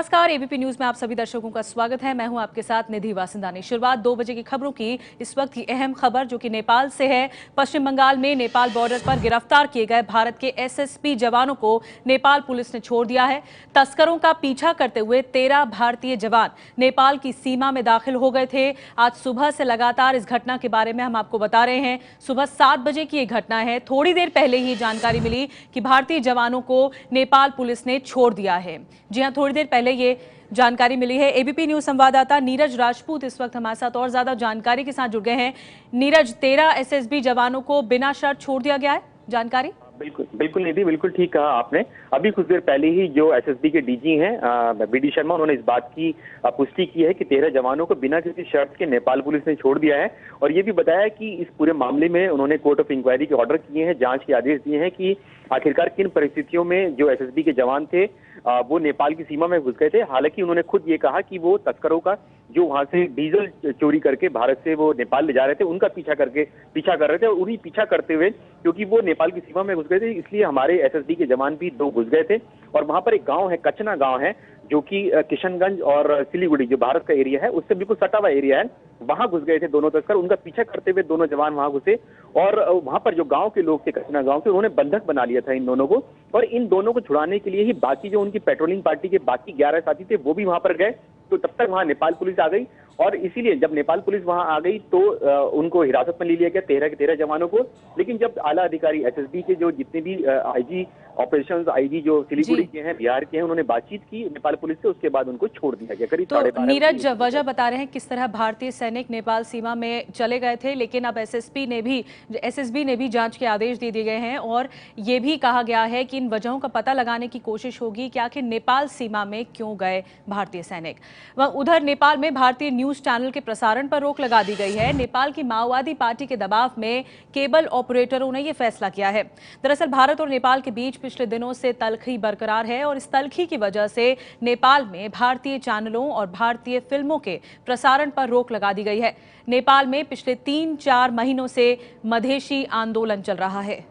नमस्कार, ABP news में आप सभी दर्शकों का स्वागत है। मैं हूं आपके साथ निधि वासंदानी। शुरुआत 2 बजे की खबरों की। इस वक्त की अहम खबर जो कि नेपाल से है। पश्चिम बंगाल में नेपाल बॉर्डर पर गिरफ्तार किए गए भारत के एसएसबी जवानों को नेपाल पुलिस ने छोड़ दिया है। तस्करों का पीछा करते हुए 13 भारतीय जवान नेपाल की सीमा में दाखिल हो गए थे। आज सुबह से लगातार इस घटना के बारे में हम आपको बता रहे हैं। सुबह 7 बजे की ये घटना है। थोड़ी देर पहले ही जानकारी मिली कि भारतीय जवानों को नेपाल पुलिस ने छोड़ दिया है। जी हां, थोड़ी देर पहले ये जानकारी मिली है। एबीपी न्यूज संवाददाता नीरज राजपूत इस वक्त हमारे साथ और ज्यादा जानकारी के साथ जुड़ गए हैं। नीरज, 13 एसएसबी जवानों को बिना शर्त छोड़ दिया गया है, जानकारी? बिल्कुल बिल्कुल निधि, बिल्कुल ठीक कहा आपने। अभी कुछ देर पहले ही जो एसएसबी के डीजी हैं बीडी शर्मा, उन्होंने इस बात की पुष्टि की है कि 13 जवानों को बिना किसी शर्त के नेपाल पुलिस ने छोड़ दिया है। और ये भी बताया कि इस पूरे मामले में उन्होंने कोर्ट ऑफ इंक्वायरी के ऑर्डर किए हैं, जांच के आदेश दिए हैं कि आखिरकार किन परिस्थितियों में जो एसएसबी के जवान थे वो नेपाल की सीमा में घुस गए थे। हालांकि उन्होंने खुद ये कहा कि वो तस्करों का जो वहां से डीजल चोरी करके भारत से वो नेपाल ले जा रहे थे, उनका पीछा कर रहे थे। और उन्हीं पीछा करते हुए, क्योंकि वो नेपाल की सीमा में घुस गए थे, इसलिए हमारे एसएसबी के जवान भी 2 घुस गए थे। और वहां पर एक गांव है, कचना गांव है, जो कि किशनगंज और सिलीगुड़ी जो भारत का एरिया है उससे बिल्कुल सटा हुआ एरिया है। वहां घुस गए थे दोनों तस्कर। उनका पीछा करते हुए दोनों जवान वहां घुसे और वहां पर जो गांव के लोग थे, कचना गांव के, उन्होंने बंधक बना लिया था इन दोनों को। और इन दोनों को छुड़ाने के लिए ही बाकी जो उनकी पेट्रोलिंग पार्टी के बाकी 11 साथी थे वो भी वहां पर गए। तो तब तक वहां नेपाल पुलिस आ गई और इसीलिए जब नेपाल पुलिस वहां आ गई तो उनको हिरासत में ले लिया गया, 13 के 13 जवानों को। लेकिन जब आला अधिकारी एसएसबी के जो जितने भी आईजी ऑपरेशंस, आईजी जो सिलीगुड़ी के हैं, बिहार के हैं, उन्होंने बातचीत की नेपाल पुलिस से, उसके बाद उनको छोड़ दिया गया। करीब 12:30 तो नीरज वजह बता रहे हैं किस तरह भारतीय सैनिक नेपाल सीमा में चले गए थे, लेकिन अब एसएसबी ने भी जांच के आदेश दे दिए गए हैं और ये भी कहा गया है कि इन वजहों का पता लगाने की कोशिश होगी कि आखिर नेपाल सीमा में क्यों गए भारतीय सैनिक। उधर नेपाल में भारतीय न्यूज चैनल के प्रसारण पर रोक लगा दी गई है। नेपाल की माओवादी पार्टी के दबाव में केबल ऑपरेटरों ने यह फैसला किया है। दरअसल भारत और नेपाल के बीच पिछले दिनों से तलखी बरकरार है और इस तलखी की वजह से नेपाल में भारतीय चैनलों और भारतीय फिल्मों के प्रसारण पर रोक लगा दी गई है। नेपाल में पिछले 3-4 महीनों से मधेशी आंदोलन चल रहा है।